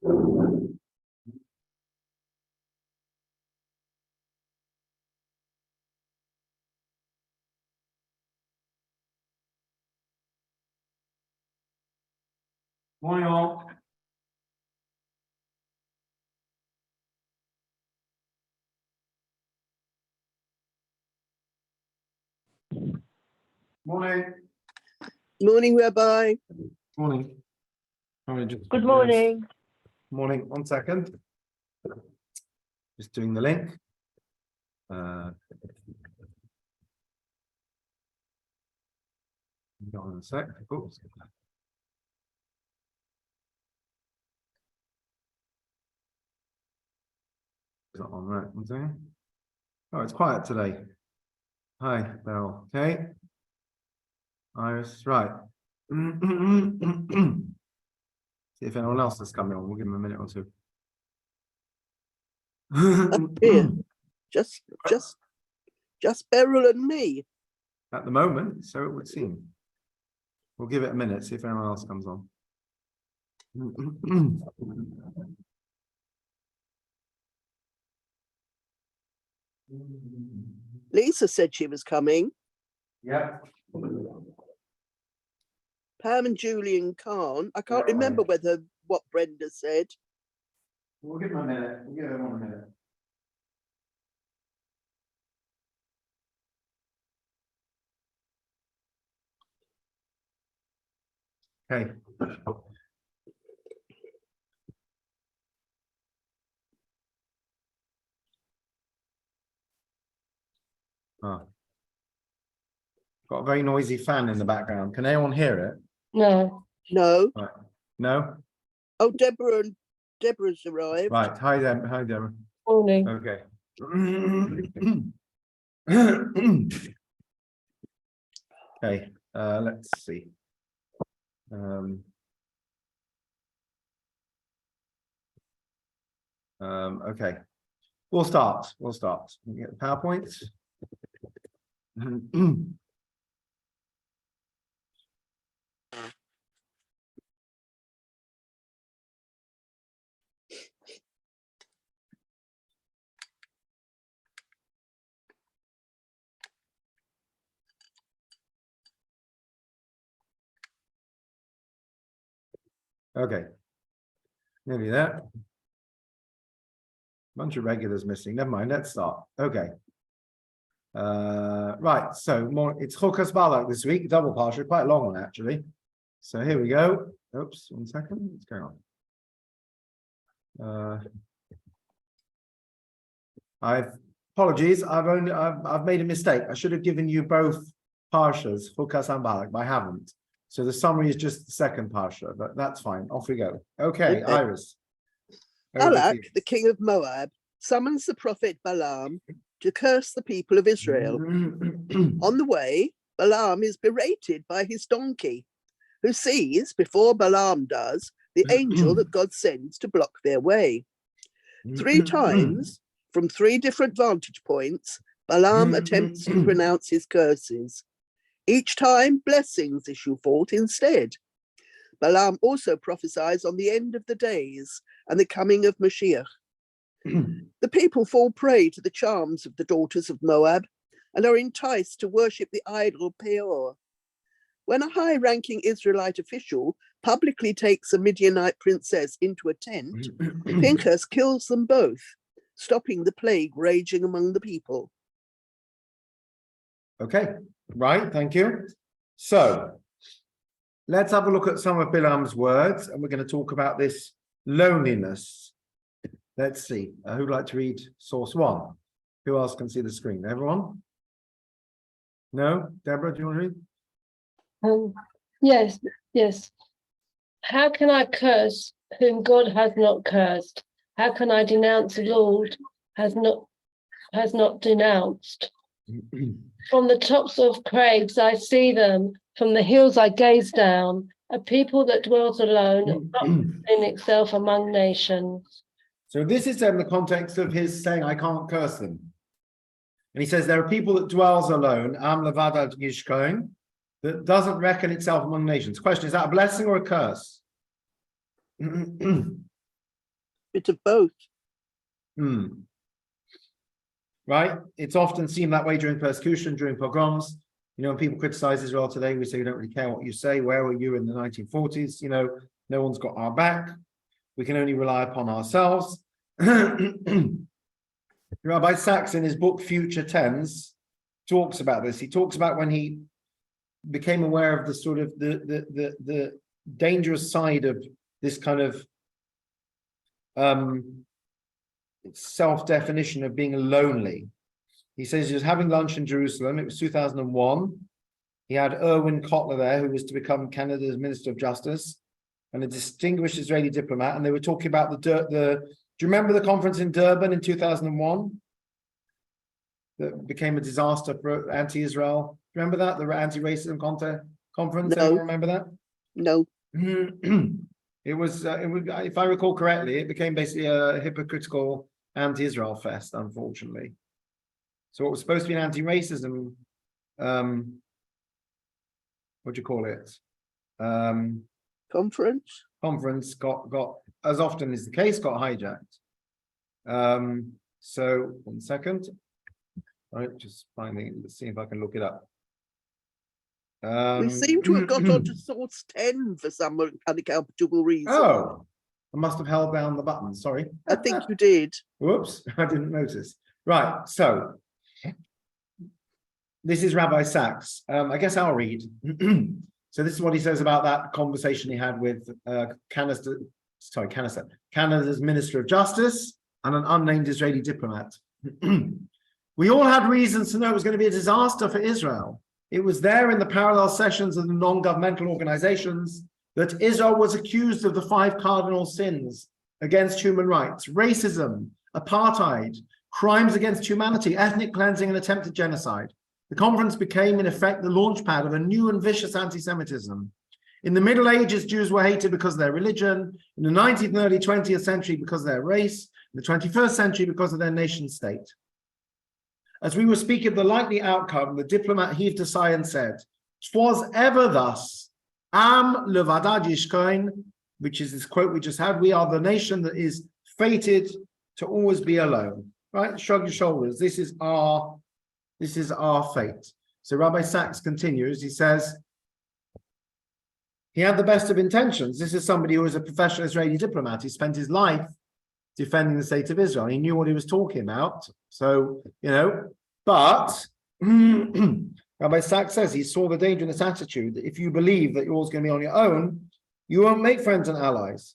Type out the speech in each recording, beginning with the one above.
Morning all. Morning. Morning, Rabbi. Morning. Good morning. Morning. 1 second. Just doing the link. Hold on a sec. Oops. Is that on right? 1 second. Oh, it's quiet today. Hi, Beryl. Okay. Iris, right. See if anyone else is coming on. We'll give them a minute or two. Here, just Beryl and me. At the moment, so it would seem. We'll give it a minute, see if anyone else comes on. Lisa said she was coming. Yeah. Pam and Julian can't. I can't Yeah, remember right. what Brenda said. We'll give them a minute. We'll give them 1 minute. Okay. Got a very noisy fan in the background. Can anyone hear it? No. No. Right. No? Oh, Deborah's arrived. Right. Hi, Hi, Deborah. Morning. Okay. Okay. Let's see. Okay. We'll start. We'll get the PowerPoint. Okay. Nearly there. Bunch of regulars missing. Never mind. Let's start. Okay. Right. So it's Chokas Balak this week. Double Parsha, quite a long one actually. So here we go. Oops. 1 second. What's going on? Apologies. I've made a mistake. I should have given you both Parshas, Chokas and Balak, but I haven't. So the summary is just the second Parsha, but that's fine. Off we go. Okay. Iris. Balak, the king of Moab, summons the prophet Balaam to curse the people of Israel. On the way, Balaam is berated by his donkey, who sees, before Balaam does, the angel that God sends to block their way. 3 times, from 3 different vantage points, Balaam attempts to pronounce his curses. Each time, blessings issue forth instead. Balaam also prophesies on the end of the days and the coming of Mashiach. The people fall prey to the charms of the daughters of Moab and are enticed to worship the idol Peor. When a high-ranking Israelite official publicly takes a Midianite princess into a tent, Pinchas kills them both, stopping the plague raging among the people. Okay, right, thank you. So, let's have a look at some of Bilam's words, and we're going to talk about this loneliness. Let's see, who'd like to read source 1? Who else can see the screen? Everyone? No? Deborah, do you want to read? Yes. How can I curse whom God has not cursed? How can I denounce the Lord has not denounced? From the tops of crags I see them, from the hills I gaze down, a people that dwells alone, not in itself among nations. So this is in the context of his saying, I can't curse them. And he says, there are people that dwells alone, am levad ad yishkoin, that doesn't reckon itself among nations. Question, is that a blessing or a curse? bit of both. Right? It's often seen that way during persecution, during pogroms. You know, when people criticize Israel today, we say, we don't really care what you say. Where were you in the 1940s? You know, no one's got our back. We can only rely upon ourselves. Rabbi Sachs, in his book Future Tense, talks about this. He talks about when he became aware of the sort of the dangerous side of this kind of self-definition of being lonely. He says he was having lunch in Jerusalem. It was 2001. He had Erwin Kotler there, who was to become Canada's Minister of Justice, and a distinguished Israeli diplomat. And they were talking about do you remember the conference in Durban in 2001? That became a disaster for anti-Israel. Remember that? The anti-racism conference? No. Anyone remember that? No. It was, if I recall correctly, it became basically a hypocritical anti-Israel fest, unfortunately. So what was supposed to be an anti-racism, what do you call it? Conference got, as often is the case, got hijacked. So 1 second. All right, just finding, let's see if I can look it up. We seem to have got onto source 10 for some unaccountable reason. Oh, I must have held down the button, sorry. I think you did. Whoops, I didn't notice. Right, so this is Rabbi Sachs. I guess I'll read. So this is what he says about that conversation he had with Canada's Minister of Justice and an unnamed Israeli diplomat. We all had reasons to know it was going to be a disaster for Israel. It was there in the parallel sessions of the non-governmental organizations that Israel was accused of the 5 cardinal sins against human rights: racism, apartheid, crimes against humanity, ethnic cleansing, and attempted genocide. The conference became, in effect, the launchpad of a new and vicious anti-Semitism. In the Middle Ages, Jews were hated because of their religion. In the 19th and early 20th century, because of their race. In the 21st century, because of their nation state. As we were speaking of the likely outcome, the diplomat heaved a sigh and said, "'Twas ever thus. Am levadad yishkoin," which is this quote we just had. We are the nation that is fated to always be alone. Right? Shrug your shoulders. This is our fate. So Rabbi Sachs continues. He says, he had the best of intentions. This is somebody who was a professional Israeli diplomat. He spent his life defending the state of Israel. He knew what he was talking about. So, you know, but Rabbi Sachs says he saw the danger in this attitude that if you believe that you're always going to be on your own, you won't make friends and allies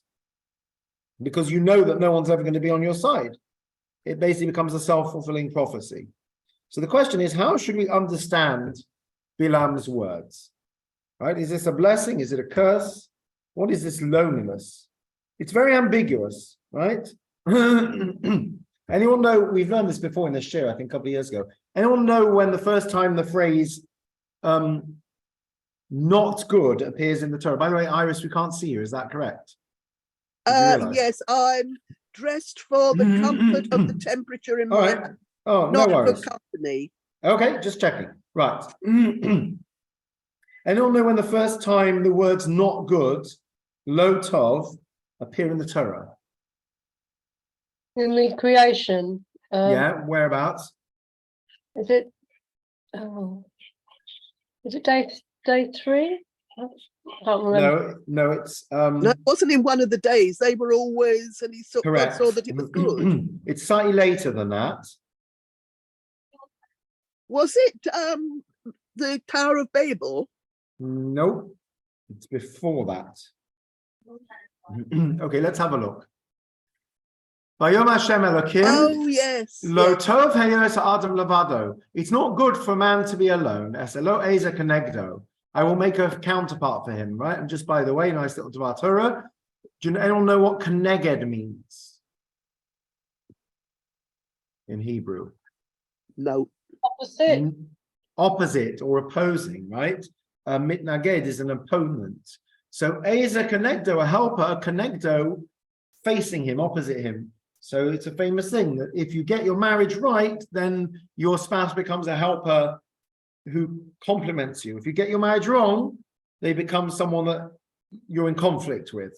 because you know that no one's ever going to be on your side. It basically becomes a self-fulfilling prophecy. So the question is, how should we understand Bilam's words? Right? Is this a blessing? Is it a curse? What is this loneliness? It's very ambiguous, right? Anyone know, we've learned this before in the Shiur, I think a couple of years ago. Anyone know when the first time the phrase not good appears in the Torah? By the way, Iris, we can't see you, is that correct? Yes, I'm dressed for the comfort of the temperature in my right. Oh, not no worries. for company. Okay, just checking. Right. Anyone know when the first time the words not good, lo tov, appear in the Torah? In the creation. Yeah, whereabouts? Is it? Oh, is it day 3? I can't remember. No, it's No, it wasn't in one of the days. They were always, and he saw, correct. saw that it was good. It's slightly later than that. Was it the Tower of Babel? Nope, it's before that. Okay, let's have a look. Vayom Hashem Elokim. Oh yes. Lo tov heyos adam levado. It's not good for man to be alone. Es elo eza kenegdo. I will make a counterpart for him, right? And just by the way, nice little Dvar Torah. Do anyone know what keneged means in Hebrew? No. Opposite. Opposite or opposing, right? Mitnaged is an opponent. So eza kenegdo, a helper, a kenegdo, facing him, opposite him. So it's a famous thing that if you get your marriage right, then your spouse becomes a helper who complements you. If you get your marriage wrong, they become someone that you're in conflict with,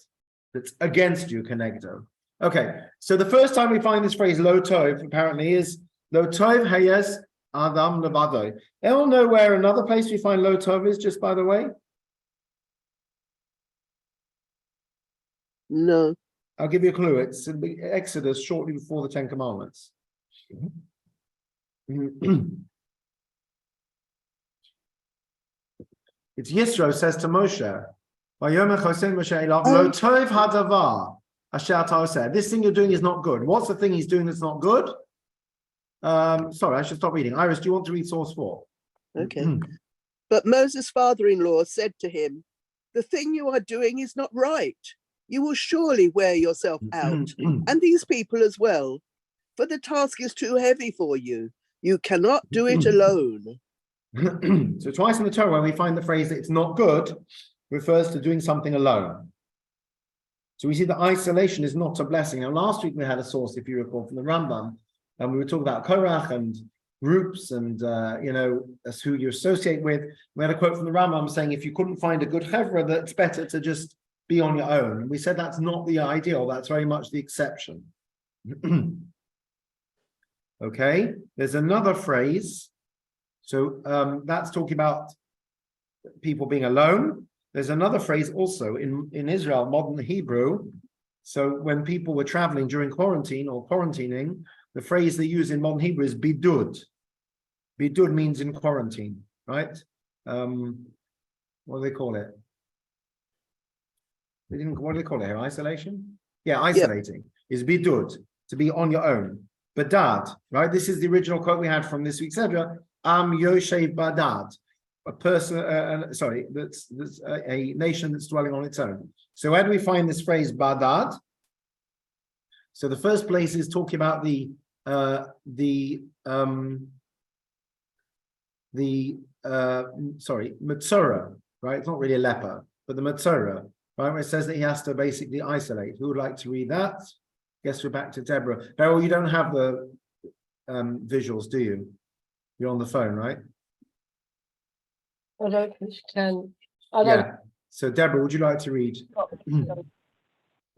that's against you, kenegdo. Okay, so the first time we find this phrase "lo tov" apparently is "lo tov hayes adam levado." Anyone know where another place we find "lo tov" is? Just by the way, No. I'll give you a clue. It's in the Exodus, shortly before the Ten Commandments. It's Yisro says to Moshe, "Vayomer Chosein Moshe elav lo tov hadavar asher ata oseh." This thing you're doing is not good. What's the thing he's doing that's not good? Sorry, I should stop reading. Iris, do you want to read source 4? Okay. But Moses' father-in-law said to him, "The thing you are doing is not right. You will surely wear yourself out, and these people as well, for the task is too heavy for you. You cannot do it alone." So twice in the Torah, when we find the phrase that it's not good, refers to doing something alone. So we see that isolation is not a blessing. Now, last week we had a source, if you recall, from the Rambam, and we were talking about Korach and groups and, that's who you associate with. We had a quote from the Rambam saying, if you couldn't find a good chevra, that's better to just be on your own. And we said that's not the ideal, that's very much the exception. Okay, there's another phrase. So that's talking about people being alone. There's another phrase also in Israel, modern Hebrew. So when people were traveling during quarantine or quarantining, the phrase they use in modern Hebrew is bidud. Bidud means in quarantine, right? What do they call it? What do they call it here? Isolation? Yeah, isolating is bidud, to be on your own. Badad, right? This is the original quote we had from this week's Edra. Am Yoshev Badad, a person, that's a nation that's dwelling on its own. So where do we find this phrase Badad? So the first place is talking about the Metzora, right? It's not really a leper, but the Metzora, right? Where it says that he has to basically isolate. Who would like to read that? Guess we're back to Deborah. Beryl, you don't have the visuals, do you? You're on the phone, right? I don't think you can. Yeah. So Deborah, would you like to read?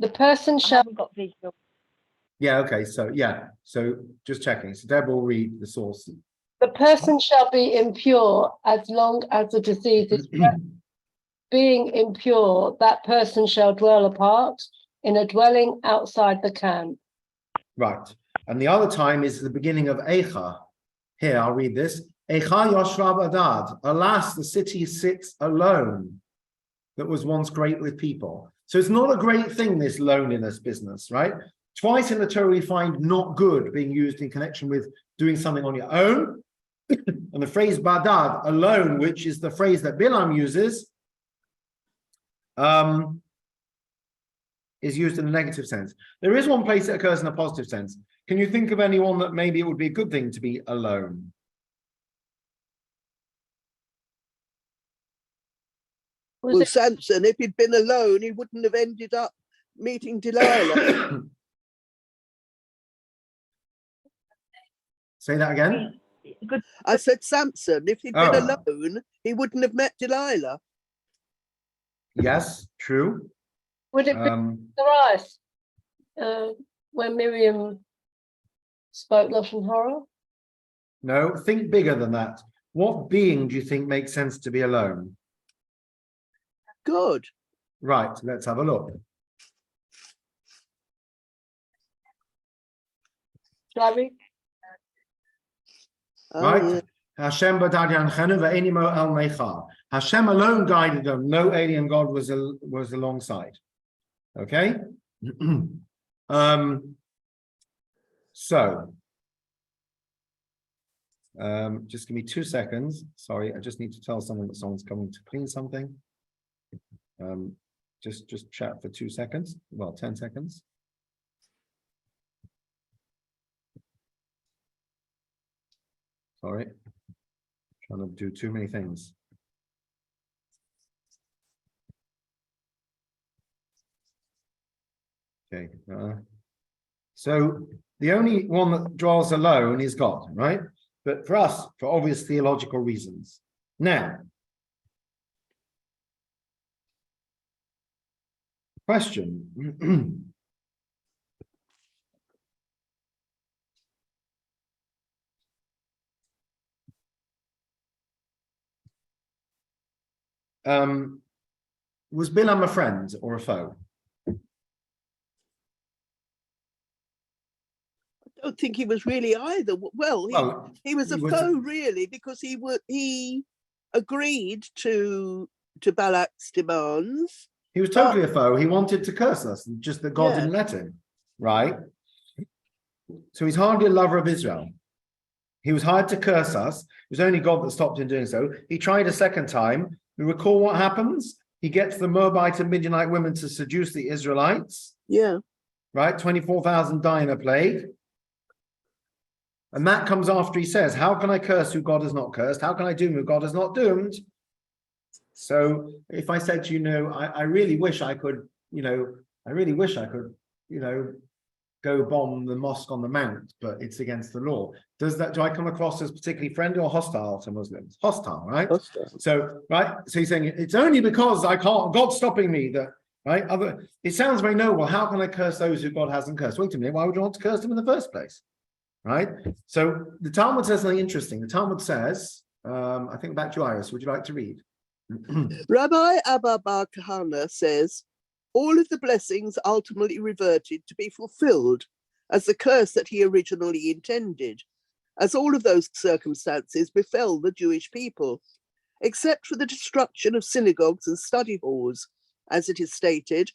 The person I shall. haven't got visual. Yeah, okay. So yeah. So just checking. So Deborah will read the source. The person shall be impure as long as the disease is present. Being impure, that person shall dwell apart in a dwelling outside the camp. Right. And the other time is the beginning of Eicha. Here, I'll read this. Eicha Yoshva Badad. Alas, the city sits alone that was once great with people. So it's not a great thing, this loneliness business, right? Twice in the Torah we find not good being used in connection with doing something on your own. And the phrase Badad, alone, which is the phrase that Bilam uses, is used in a negative sense. There is one place that occurs in a positive sense. Can you think of anyone that maybe it would be a good thing to be alone? Well, Samson, if he'd been alone, he wouldn't have ended up meeting Delilah. Say that again? Good. I said Samson, if he'd been alone, he wouldn't have met Delilah. Yes, true. Would it be the rice when Miriam spoke Lashon Hara? No, think bigger than that. What being do you think makes sense to be alone? Good. Right, let's have a look. Shall Right? Yeah. Hashem badad yanchenu ve'eni mo el necha. Hashem alone guided them. No alien god was alongside. Okay? So just give me 2 seconds. Sorry, I just need to tell someone that someone's coming to clean something. Just chat for 2 seconds. Well, 10 seconds. Sorry. Trying to do too many things. Okay. So the only one that dwells alone is God, right? But for us, for obvious theological reasons. Now, question. Was Bilam a friend or a foe? I don't think he was really either. Well, he was a foe, really, because he agreed to Balak's demands. He was totally a foe. He wanted to curse us, just that God didn't let him, right? So he's hardly a lover of Israel. He was hired to curse us. It was only God that stopped him doing so. He tried a second time. You recall what happens? He gets the Moabite and Midianite women to seduce the Israelites. Yeah. Right? 24,000 die in a plague. And that comes after he says, how can I curse who God has not cursed? How can I doom who God has not doomed? So if I said, I really wish I could, go bomb the mosque on the Mount, but it's against the law. Do I come across as particularly friendly or hostile to Muslims? Hostile, right? Hostile. So he's saying it's only because God's stopping me that, right? It sounds very noble. How can I curse those who God hasn't cursed? Wait a minute, why would you want to curse them in the first place? Right? So the Talmud says something interesting. The Talmud says, I think back to Iris, would you like to read? Rabbi Abba Bar Kahana says, all of the blessings ultimately reverted to be fulfilled as the curse that he originally intended, as all of those circumstances befell the Jewish people, except for the destruction of synagogues and study halls, as it is stated,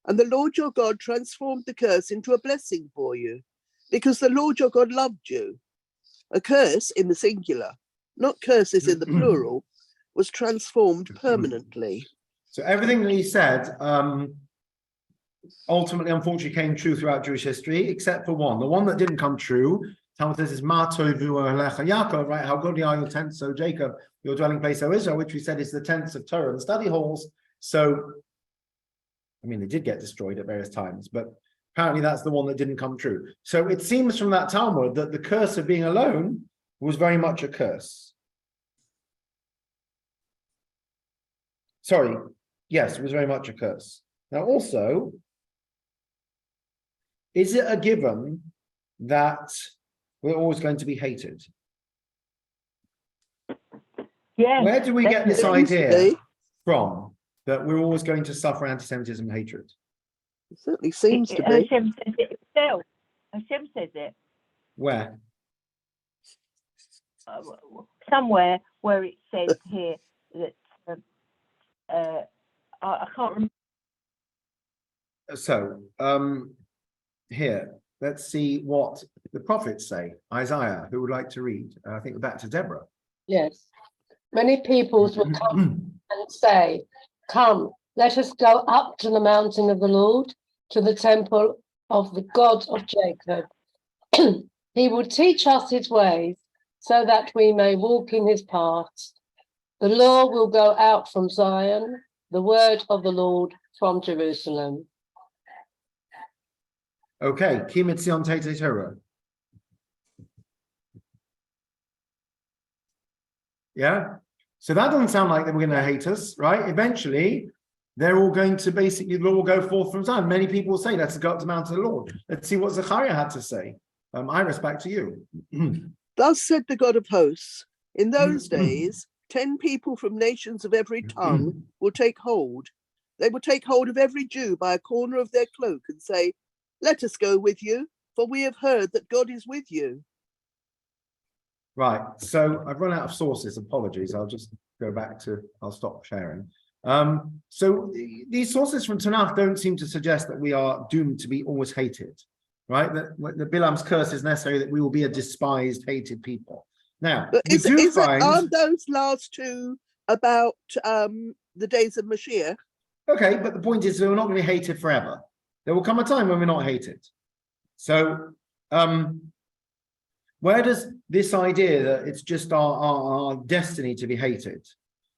and the Lord your God transformed the curse into a blessing for you, because the Lord your God loved you. A curse in the singular, not curses in the plural, was transformed permanently. So everything that he said ultimately, unfortunately, came true throughout Jewish history, except for one. The one that didn't come true, Talmud says, is Ma tovu alecha Yaakov, right? How goodly are your tents, O Jacob, your dwelling place, O Israel, which we said is the tents of Torah and study halls. So, they did get destroyed at various times, but apparently that's the one that didn't come true. So it seems from that Talmud that the curse of being alone was very much a curse. Sorry, yes, it was very much a curse. Now also, is it a given that we're always going to be hated? Yeah. Where do we get this idea from, that we're always going to suffer anti-Semitism and hatred? It certainly seems to be. Hashem says it himself. Hashem says it. Where? Somewhere where it says here that I can't remember. So, here, let's see what the prophets say. Isaiah, who would like to read? I think back to Deborah. Yes. Many peoples will come and say, come, let us go up to the mountain of the Lord, to the temple of the God of Jacob. He will teach us his ways so that we may walk in his paths. The law will go out from Zion, the word of the Lord from Jerusalem. Okay, Ki Mitzion Tete Torah. Yeah, so that doesn't sound like they were going to hate us, right? Eventually, they're all going to basically, the law will go forth from Zion. Many people will say, let's go up to the mountain of the Lord. Let's see what Zechariah had to say. Iris, back to you. Thus said the God of hosts, in those days, 10 people from nations of every tongue will take hold. They will take hold of every Jew by a corner of their cloak and say, let us go with you, for we have heard that God is with you. Right, so I've run out of sources, apologies. I'll just go back to, I'll stop sharing. So these sources from Tanakh don't seem to suggest that we are doomed to be always hated, right? That the Bilam's curse is necessary, that we will be a despised, hated people. Now, aren't those last two about the days of Mashiach? Okay, but the point is we're not going to be hated forever. There will come a time when we're not hated. So, where does this idea that it's just our destiny to be hated?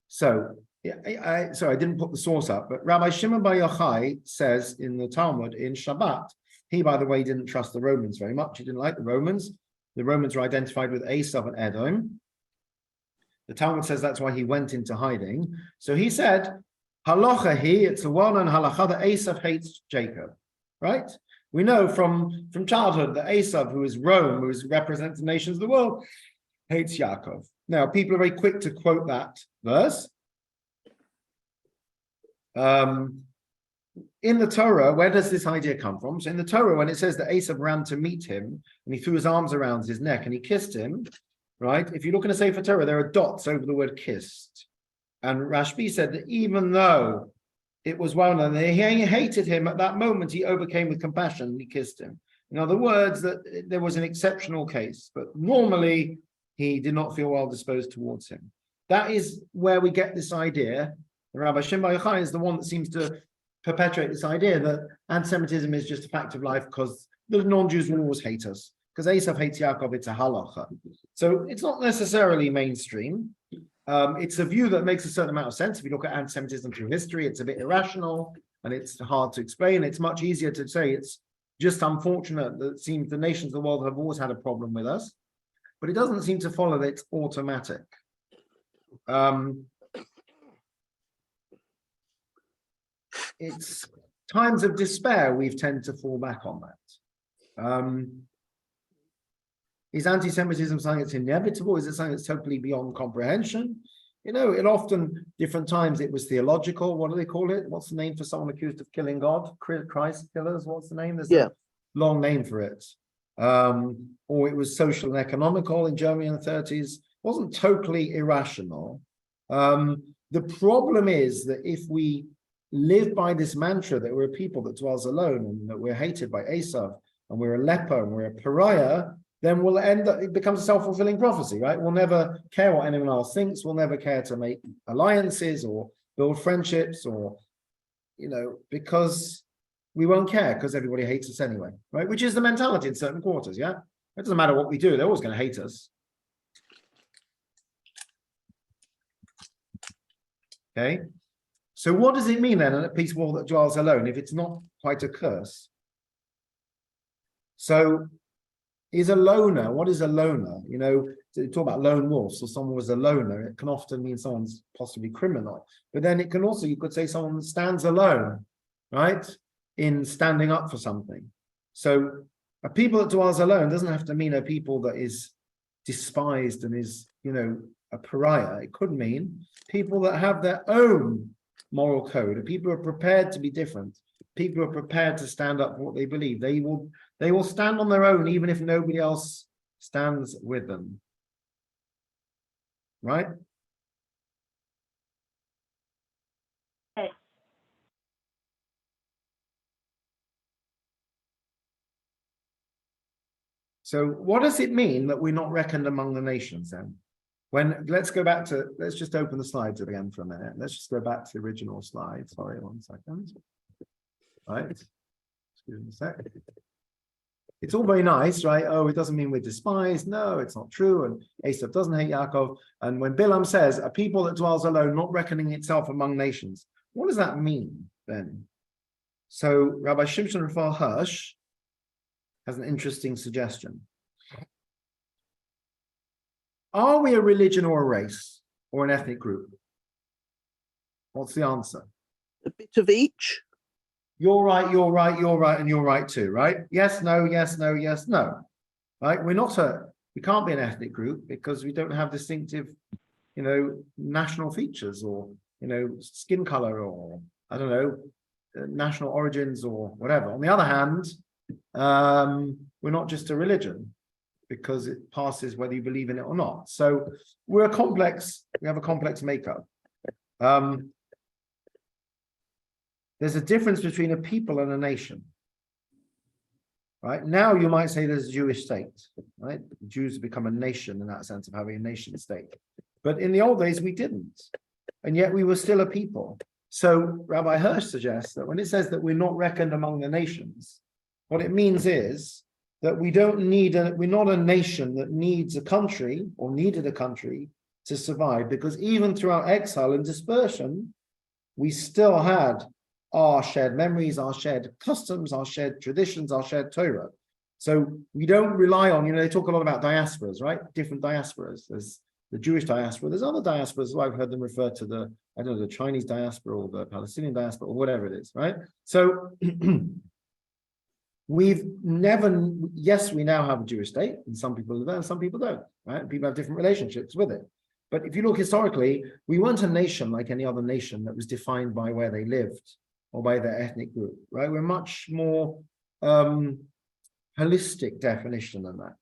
So, I didn't put the source up, but Rabbi Shimon Bar Yochai says in the Talmud in Shabbat, he, by the way, didn't trust the Romans very much. He didn't like the Romans. The Romans were identified with Esav and Edom. The Talmud says that's why he went into hiding. So he said, halacha it's a well-known halacha that Esav hates Jacob, right? We know from childhood that Esav, who is Rome, who represents the nations of the world, hates Yaakov. Now, people are very quick to quote that verse. In the Torah, where does this idea come from? So in the Torah, when it says that Esav ran to meet him and he threw his arms around his neck and he kissed him, right? If you look in the Sefer Torah, there are dots over the word kissed. And Rashbi said that even though it was well known that he hated him, at that moment he overcame with compassion and he kissed him. In other words, that there was an exceptional case, but normally he did not feel well disposed towards him. That is where we get this idea. Rabbi Shimon Bar Yochai is the one that seems to perpetuate this idea that anti-Semitism is just a fact of life because the non-Jews will always hate us. Because Esav hates Yaakov, it's a halacha. So it's not necessarily mainstream. It's a view that makes a certain amount of sense. If you look at anti-Semitism through history, it's a bit irrational and it's hard to explain. It's much easier to say it's just unfortunate that it seems the nations of the world have always had a problem with us. But it doesn't seem to follow that it's automatic. It's times of despair we've tended to fall back on that. Is anti-Semitism something that's inevitable? Is it something that's totally beyond comprehension? You know, it often, different times, it was theological. What do they call it? What's the name for someone accused of killing God? Christ killers? What's the name? There's a long name for it. Or it was social and economical in Germany in the 30s. It wasn't totally irrational. The problem is that if we live by this mantra that we're a people that dwells alone and that we're hated by Esav and we're a leper and we're a pariah, then we'll end up, it becomes a self-fulfilling prophecy, right? We'll never care what anyone else thinks. We'll never care to make alliances or build friendships or, you know, because we won't care because everybody hates us anyway, right? Which is the mentality in certain quarters, yeah? It doesn't matter what we do. They're always going to hate us. Okay? So what does it mean then, a peaceful that dwells alone, if it's not quite a curse? So is a loner, what is a loner? You know, to talk about lone wolves, or someone was a loner, it can often mean someone's possibly criminal. But then it can also, you could say someone stands alone, right? In standing up for something. So a people that dwells alone doesn't have to mean a people that is despised and is, you know, a pariah. It could mean people that have their own moral code, people who are prepared to be different, people who are prepared to stand up for what they believe. They will stand on their own even if nobody else stands with them. Right? Yes. So what does it mean that we're not reckoned among the nations then? Let's just open the slides again for a minute. Let's just go back to the original slide. Sorry, 1 second. Right. Excuse me a sec. It's all very nice, right? Oh, it doesn't mean we're despised. No, it's not true. And Esav doesn't hate Yaakov. And when Bilam says, a people that dwells alone, not reckoning itself among nations, what does that mean then? So Rabbi Shimshon Raphael Hirsch has an interesting suggestion. Are we a religion or a race or an ethnic group? What's the answer? A bit of each. You're right, you're right, you're right, and you're right too, right? Yes, no, yes, no, yes, no. Right? We can't be an ethnic group because we don't have distinctive, you know, national features or, you know, skin color or, I don't know, national origins or whatever. On the other hand, we're not just a religion because it passes whether you believe in it or not. So we have a complex makeup. There's a difference between a people and a nation. Right? Now you might say there's a Jewish state, right? The Jews have become a nation in that sense of having a nation state. But in the old days, we didn't. And yet we were still a people. So Rabbi Hirsch suggests that when it says that we're not reckoned among the nations, what it means is that we're not a nation that needs a country or needed a country to survive, because even throughout exile and dispersion, we still had our shared memories, our shared customs, our shared traditions, our shared Torah. So we don't rely on, they talk a lot about diasporas, right? Different diasporas. There's the Jewish diaspora. There's other diasporas. I've heard them refer to the Chinese diaspora or the Palestinian diaspora or whatever it is, right? So we now have a Jewish state, and some people live there and some people don't, right? And people have different relationships with it. But if you look historically, we weren't a nation like any other nation that was defined by where they lived or by their ethnic group, right? We're much more holistic definition than that.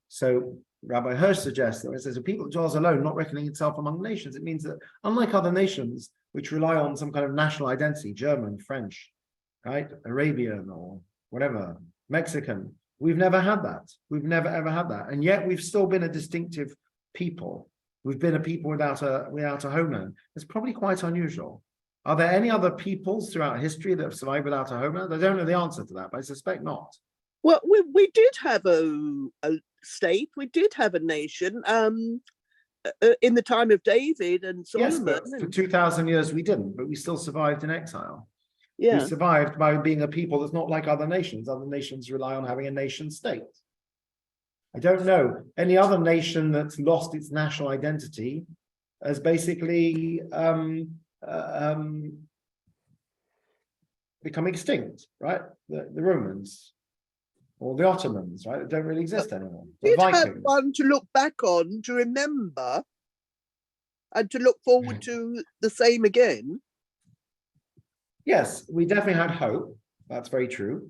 So Rabbi Hirsch suggests that when it says a people that dwells alone, not reckoning itself among nations, it means that unlike other nations which rely on some kind of national identity, German, French, right, Arabian or whatever, Mexican, we've never had that. We've never ever had that. And yet we've still been a distinctive people. We've been a people without a homeland. It's probably quite unusual. Are there any other peoples throughout history that have survived without a homeland? I don't know the answer to that, but I suspect not. Well, we did have a state. We did have a nation in the time of David and Solomon. Yes, but for 2,000 years we didn't, but we still survived in exile. Yeah. We survived by being a people that's not like other nations. Other nations rely on having a nation state. I don't know any other nation that's lost its national identity as basically become extinct, right? The Romans or the Ottomans, right? They don't really exist anymore. The Did have Vikings. one to look back on, to remember, and to look forward to the same again. Yes, we definitely had hope. That's very true.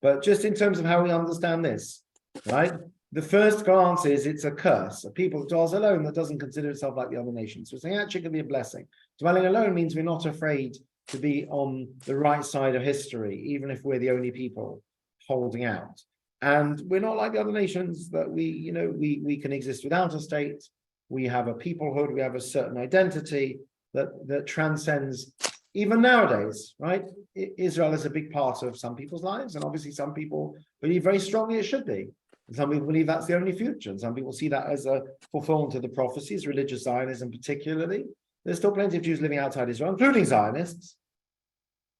But just in terms of how we understand this, right? The first glance is it's a curse. A people that dwells alone that doesn't consider itself like the other nations. So it's actually can be a blessing. Dwelling alone means we're not afraid to be on the right side of history, even if we're the only people holding out. And we're not like the other nations that we can exist without a state. We have a peoplehood, we have a certain identity that transcends even nowadays, right? Israel is a big part of some people's lives, and obviously some people believe very strongly it should be. And some people believe that's the only future, and some people see that as a fulfillment of the prophecies, religious Zionism particularly. There's still plenty of Jews living outside Israel, including Zionists,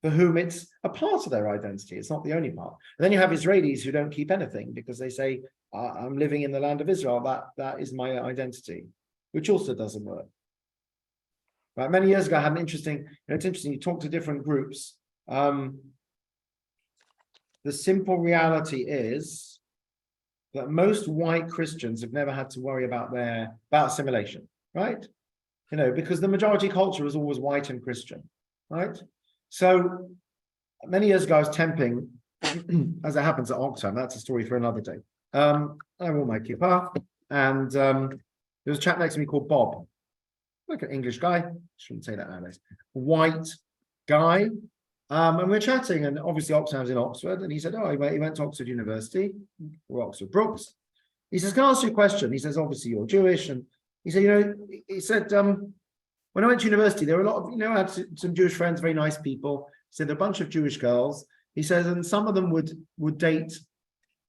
for whom it's a part of their identity. It's not the only part. And then you have Israelis who don't keep anything because they say, I'm living in the land of Israel, that is my identity, which also doesn't work. Right, many years ago, I had an interesting, it's interesting, you talk to different groups. The simple reality is that most white Christians have never had to worry about assimilation, right? Because the majority culture is always white and Christian, right? So many years ago, I was temping, as it happens at Oxfam, that's a story for another day. I wore my kippah, and there was a chap next to me called Bob. Like an English guy, shouldn't say that nowadays, white guy, and we're chatting, and obviously Oxfam's in Oxford, and he said, he went to Oxford University, or Oxford Brookes. He says, can I ask you a question? He says, obviously you're Jewish, and he said, when I went to university, there were a lot of, I had some Jewish friends, very nice people. He said, a bunch of Jewish girls. He says, and some of them would date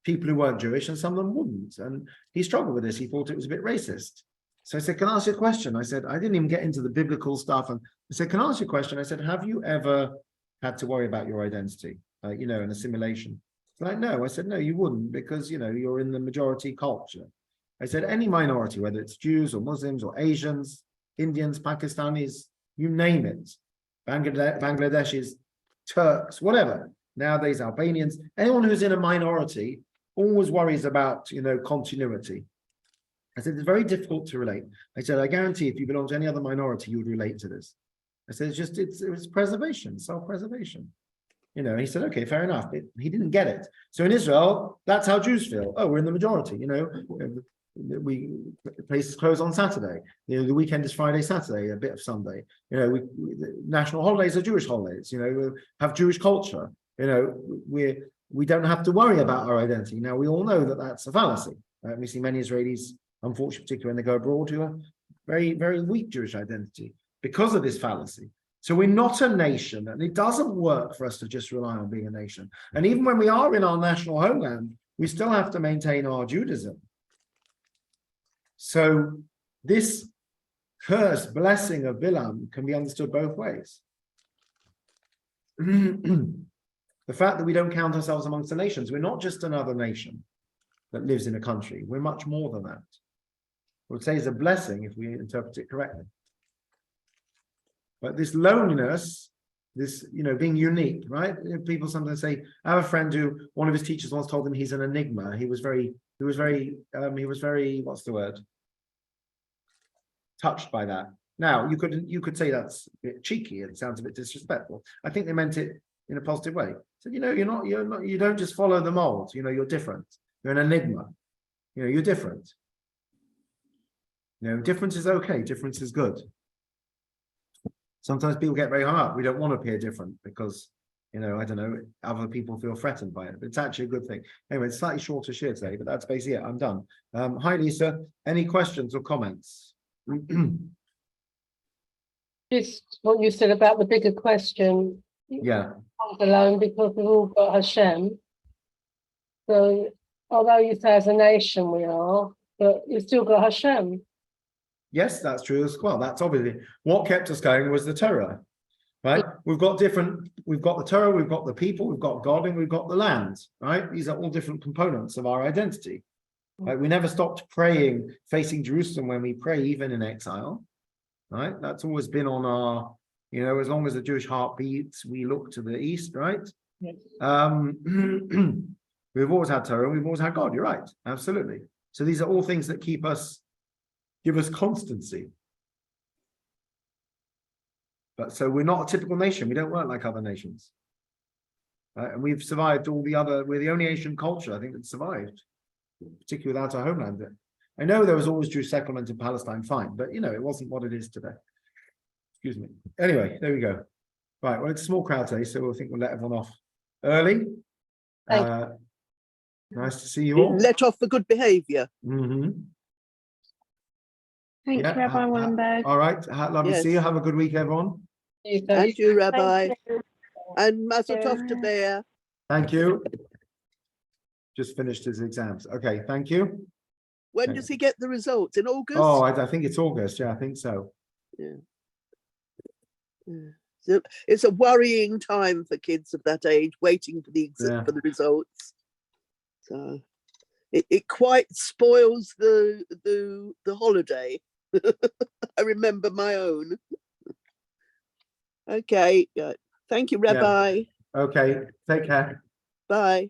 people who weren't Jewish, and some of them wouldn't. And he struggled with this. He thought it was a bit racist. So I said, can I ask you a question? I said, I didn't even get into the biblical stuff. And I said, can I ask you a question? I said, have you ever had to worry about your identity, in assimilation? He's like, no. I said, no, you wouldn't, because, you're in the majority culture. I said, any minority, whether it's Jews or Muslims or Asians, Indians, Pakistanis, you name it, Bangladeshis, Turks, whatever, nowadays Albanians, anyone who's in a minority always worries about, continuity. I said, it's very difficult to relate. I said, I guarantee if you belong to any other minority, you would relate to this. I said, it's preservation, self-preservation. He said, okay, fair enough. But he didn't get it. So in Israel, that's how Jews feel. Oh, we're in the majority, we places close on Saturday. The weekend is Friday, Saturday, a bit of Sunday. National holidays are Jewish holidays. We have Jewish culture. We don't have to worry about our identity. Now we all know that that's a fallacy. We see many Israelis, unfortunately, particularly when they go abroad, who have very, very weak Jewish identity because of this fallacy. So we're not a nation, and it doesn't work for us to just rely on being a nation. And even when we are in our national homeland, we still have to maintain our Judaism. So this cursed blessing of Bilam can be understood both ways. The fact that we don't count ourselves amongst the nations, we're not just another nation that lives in a country. We're much more than that. I would say it's a blessing if we interpret it correctly. But this loneliness, this, being unique, right? People sometimes say, I have a friend who, one of his teachers once told him he's an enigma. He was very, what's the word? touched by that. Now, you could say that's a bit cheeky, it sounds a bit disrespectful. I think they meant it in a positive way. So, you don't just follow the mold, you're different. You're an enigma. You're different. Difference is okay, difference is good. Sometimes people get very hung up. We don't want to appear different because, I don't know, other people feel threatened by it. But it's actually a good thing. Anyway, it's slightly shorter share today, but that's basically it. I'm done. Hi, Lisa. Any questions or comments? Just what you said about the bigger question. Yeah. Alone because we've all got Hashem. So although you say as a nation we are, but you've still got Hashem. Yes, that's true as well. That's obviously what kept us going was the Torah, right? We've got the Torah, we've got the people, we've got God, and we've got the land, right? These are all different components of our identity. Right? We never stopped praying, facing Jerusalem when we pray, even in exile, right? That's always been on our, as long as the Jewish heart beats, we look to the east, right? Yes. We've always had Torah, we've always had God. You're right, absolutely. So these are all things that give us constancy. But so we're not a typical nation. We don't work like other nations. And we've survived we're the only Asian culture, I think, that survived, particularly without a homeland. I know there was always Jewish settlement in Palestine, fine, but it wasn't what it is today. Excuse me. Anyway, there we go. Right, well, it's a small crowd today, so we'll let everyone off early. Nice to see you all. Let off for good behavior. Thank you, Rabbi Weinberg. All right, lovely to see you. Have a good week, everyone. And you, Rabbi. Thank you. And Mazel Tov to Bear. Thank you. Just finished his exams. Okay, thank you. When does he get the results? In August? Oh, I think it's August. Yeah, I think so. Yeah. So it's a worrying time for kids of that age, waiting for the results. So it quite spoils the holiday. I remember my own. Okay, thank you, Rabbi. Yeah. Okay, take care. Bye.